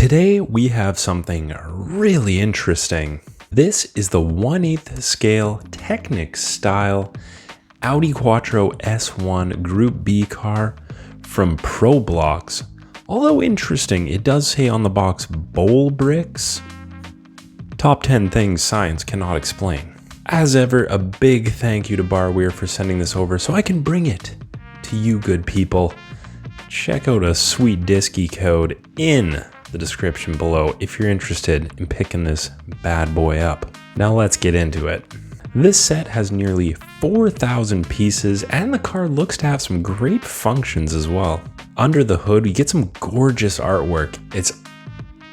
Today we have something really interesting. This is the 1/8 scale Technic style Audi Quattro S1 Group B car from ProBlocks. Although interesting, it does say on the box Bole bricks. Top 10 things science cannot explain. As ever, a big thank you to Barweer for sending this over so I can bring it to you good people. Check out a sweet disky code in the description below if you're interested in picking this bad boy up. Now let's get into it. This set has nearly 4,000 pieces and the car looks to have some great functions as well. Under the hood, we get some gorgeous artwork. It's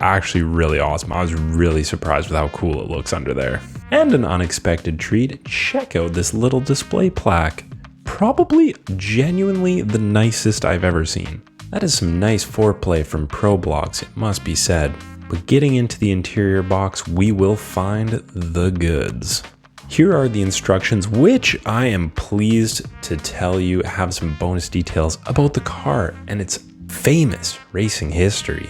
actually really awesome. I was really surprised with how cool it looks under there. And an unexpected treat, check out this little display plaque. Probably genuinely the nicest I've ever seen. That is some nice foreplay from ProBlocks, it must be said. But getting into the interior box, we will find the goods. Here are the instructions, which I am pleased to tell you have some bonus details about the car and its famous racing history.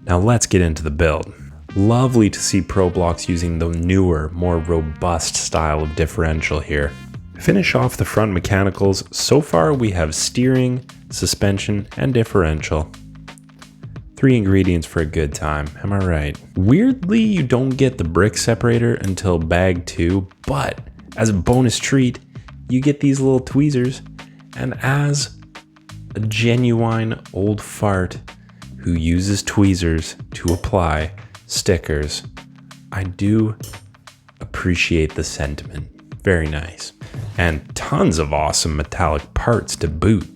Now let's get into the build. Lovely to see ProBlocks using the newer, more robust style of differential here. Finish off the front mechanicals. So far we have steering, suspension, and differential. 3 ingredients for a good time, am I right? Weirdly, you don't get the brick separator until bag 2, but as a bonus treat, you get these little tweezers. And as a genuine old fart who uses tweezers to apply stickers, I do appreciate the sentiment. Very nice. And tons of awesome metallic parts to boot.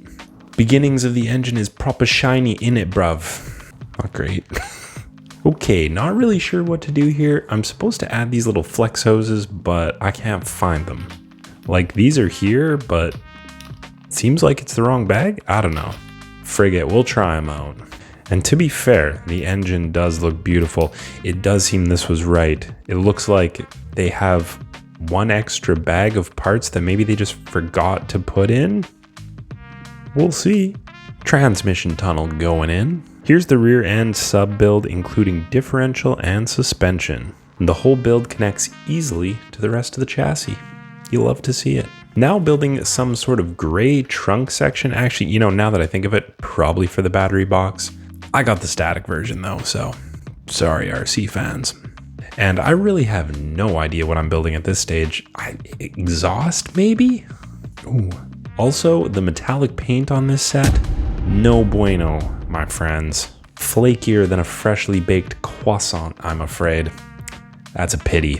Beginnings of the engine is proper shiny in it, bruv. Not great. Okay, not really sure what to do here. I'm supposed to add these little flex hoses, but I can't find them. Like, these are here, but it seems like it's the wrong bag? I don't know. Frig it, we'll try them out. And to be fair, the engine does look beautiful. It does seem this was right. It looks like they have one extra bag of parts that maybe they just forgot to put in. We'll see. Transmission tunnel going in. Here's the rear end sub build, including differential and suspension. And the whole build connects easily to the rest of the chassis. You love to see it. Now building some sort of gray trunk section. Actually, now that I think of it, probably for the battery box. I got the static version though, so sorry RC fans. And I really have no idea what I'm building at this stage. Exhaust maybe? Ooh. Also, the metallic paint on this set, no bueno, my friends. Flakier than a freshly baked croissant, I'm afraid. That's a pity.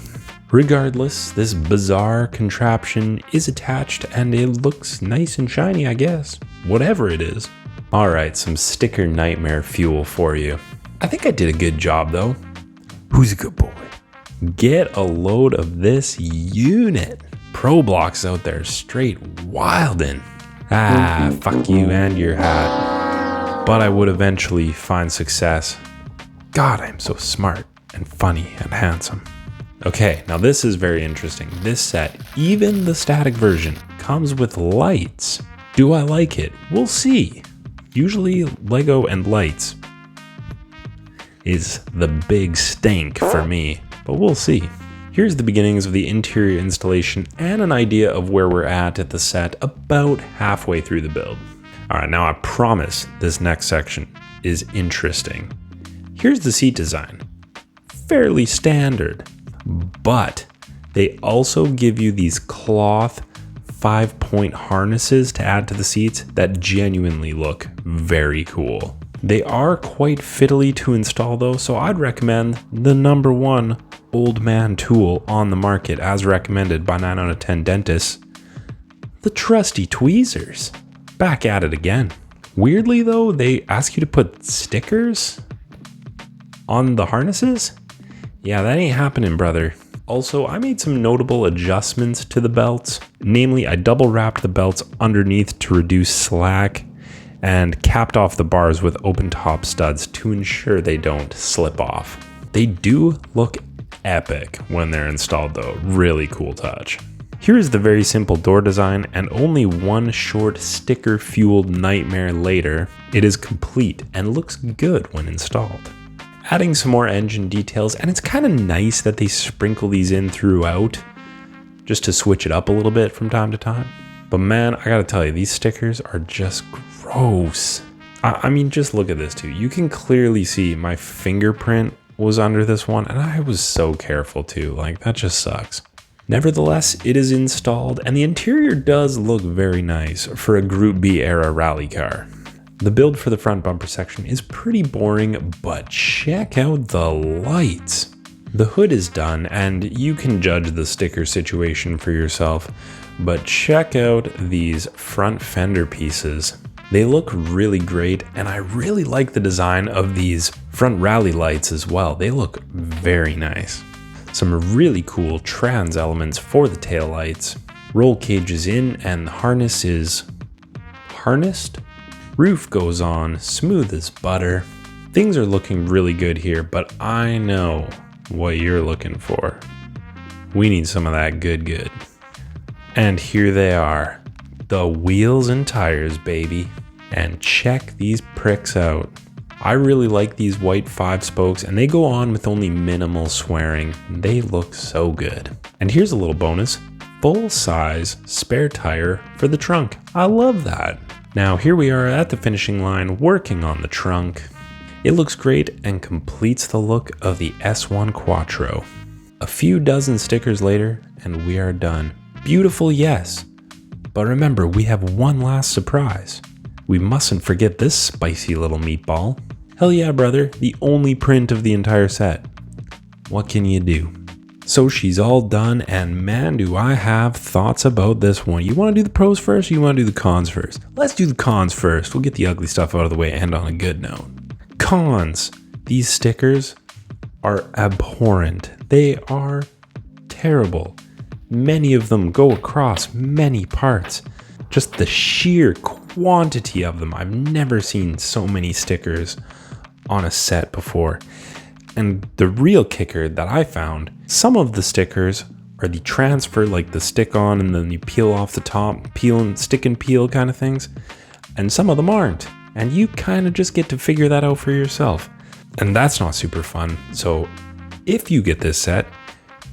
Regardless, this bizarre contraption is attached and it looks nice and shiny, I guess. Whatever it is. All right, some sticker nightmare fuel for you. I think I did a good job though. Who's a good boy? Get a load of this unit. ProBlocks out there straight wildin'. Fuck you and your hat. But I would eventually find success. God, I'm so smart and funny and handsome. Okay, now this is very interesting. This set, even the static version, comes with lights. Do I like it? We'll see. Usually Lego and lights is the big stink for me, but we'll see. Here's the beginnings of the interior installation and an idea of where we're at the set about halfway through the build. All right, now I promise this next section is interesting. Here's the seat design. Fairly standard, but they also give you these cloth 5-point harnesses to add to the seats that genuinely look very cool. They are quite fiddly to install though, so I'd recommend the #1 old man tool on the market as recommended by 9 out of 10 dentists. The trusty tweezers. Back at it again. Weirdly though, they ask you to put stickers on the harnesses? Yeah, that ain't happening, brother. Also, I made some notable adjustments to the belts. Namely, I double wrapped the belts underneath to reduce slack and capped off the bars with open top studs to ensure they don't slip off. They do look epic when they're installed though, really cool touch. Here is the very simple door design, and only one short sticker fueled nightmare later, it is complete and looks good when installed. adding some more engine details, and it's kind of nice that they sprinkle these in throughout just to switch it up a little bit from time to time. But man, I gotta tell you, these stickers are just gross. I mean, just look at this too. You can clearly see my fingerprint was under this one, and I was so careful too. Like, that just sucks. Nevertheless, it is installed, and the interior does look very nice for a Group B era rally car. The build for the front bumper section is pretty boring, but check out the lights. The hood is done, and you can judge the sticker situation for yourself, but check out these front fender pieces. They look really great, and I really like the design of these front rally lights as well. They look very nice. Some really cool trans elements for the taillights. Roll cage is in, and the harness is harnessed. Roof goes on, smooth as butter. Things are looking really good here, but I know what you're looking for. We need some of that good. And here they are, the wheels and tires, baby. And check these pricks out. I really like these white 5 spokes, and they go on with only minimal swearing. They look so good. And here's a little bonus, full size spare tire for the trunk. I love that. Now here we are at the finishing line working on the trunk. It looks great and completes the look of the S1 Quattro. A few dozen stickers later and we are done. Beautiful, yes, but remember, we have one last surprise. We mustn't forget this spicy little meatball. Hell yeah, brother, the only print of the entire set. What can you do? So she's all done, and man, do I have thoughts about this one. You want to do the pros first, or you want to do the cons first? Let's do the cons first. We'll get the ugly stuff out of the way and end on a good note. Cons. These stickers are abhorrent. They are terrible. Many of them go across many parts. Just the sheer quantity of them. I've never seen so many stickers on a set before. And the real kicker that I found, some of the stickers are the transfer, like the stick on and then you peel off the top, peel and stick and peel kind of things. And some of them aren't. And you kind of just get to figure that out for yourself. And that's not super fun. So if you get this set,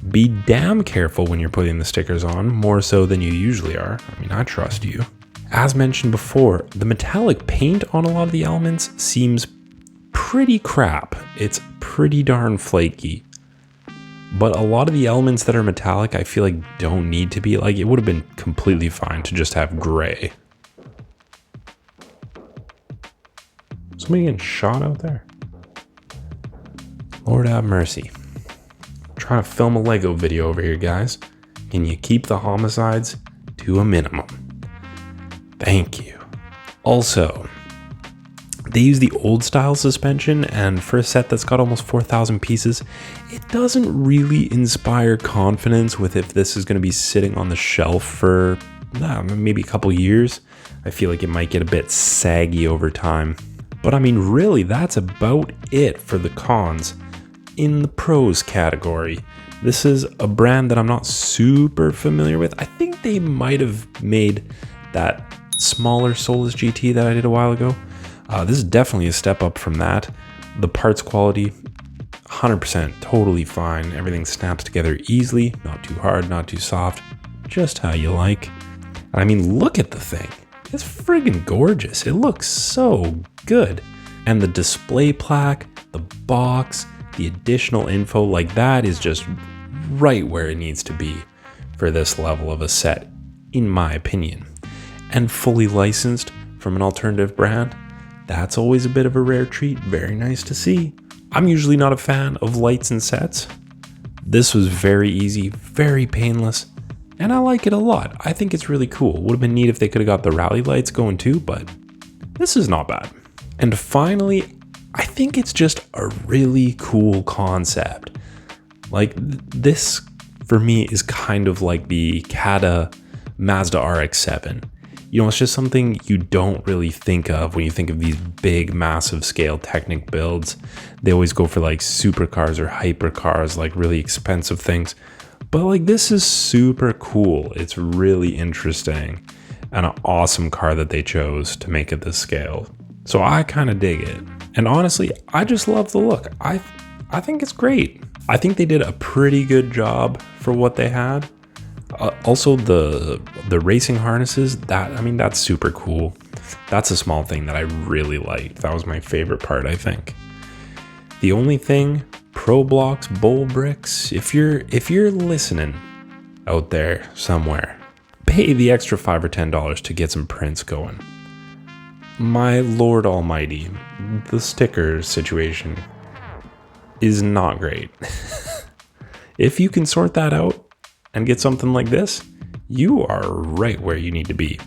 be damn careful when you're putting the stickers on, more so than you usually are. I mean, I trust you. As mentioned before, the metallic paint on a lot of the elements seems pretty crap. It's pretty darn flaky. But a lot of the elements that are metallic, I feel like don't need to be. Like, it would have been completely fine to just have gray. Somebody getting shot out there? Lord have mercy. Trying to film a Lego video over here, guys. Can you keep the homicides to a minimum? Thank you. Also, they use the old style suspension, and for a set that's got almost 4,000 pieces, it doesn't really inspire confidence with if this is going to be sitting on the shelf for maybe a couple years. I feel like it might get a bit saggy over time. But I mean, really, that's about it for the cons. In the pros category, this is a brand that I'm not super familiar with. I think they might have made that smaller Solus GT that I did a while ago. This is definitely a step up from that. The parts quality, 100% totally fine. Everything snaps together easily, not too hard, not too soft, just how you like. And I mean, look at the thing. It's friggin' gorgeous. It looks so good. And the display plaque, the box, the additional info, like that is just right where it needs to be for this level of a set, in my opinion. And fully licensed from an alternative brand, that's always a bit of a rare treat. Very nice to see. I'm usually not a fan of lights and sets. This was very easy, very painless, and I like it a lot. I think it's really cool. Would have been neat if they could have got the rally lights going too, but this is not bad. And finally, I think it's just a really cool concept. Like, this for me is kind of like the Kata Mazda RX-7. You know, it's just something you don't really think of when you think of these big, massive scale Technic builds. They always go for like supercars or hypercars, like really expensive things. But like, this is super cool. It's really interesting and an awesome car that they chose to make it this scale. So I kind of dig it. And honestly, I just love the look. I think it's great. I think they did a pretty good job for what they had. Also the racing harnesses, that's super cool. That's a small thing that I really liked. That was my favorite part, I think. The only thing, ProBlocks, Bole bricks, if you're listening out there somewhere, pay the extra $5 or $10 to get some prints going. My Lord Almighty, the sticker situation is not great. If you can sort that out and get something like this, you are right where you need to be.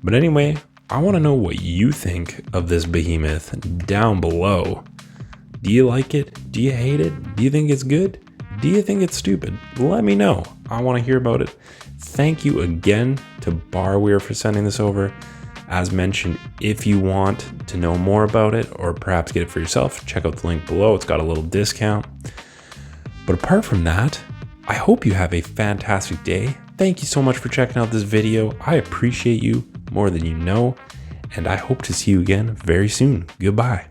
But anyway, I want to know what you think of this behemoth down below. Do you like it? Do you hate it? Do you think it's good? Do you think it's stupid? Let me know. I want to hear about it. Thank you again to Barweer for sending this over. As mentioned, if you want to know more about it or perhaps get it for yourself, check out the link below. It's got a little discount. But apart from that, I hope you have a fantastic day. Thank you so much for checking out this video. I appreciate you more than you know, and I hope to see you again very soon. Goodbye.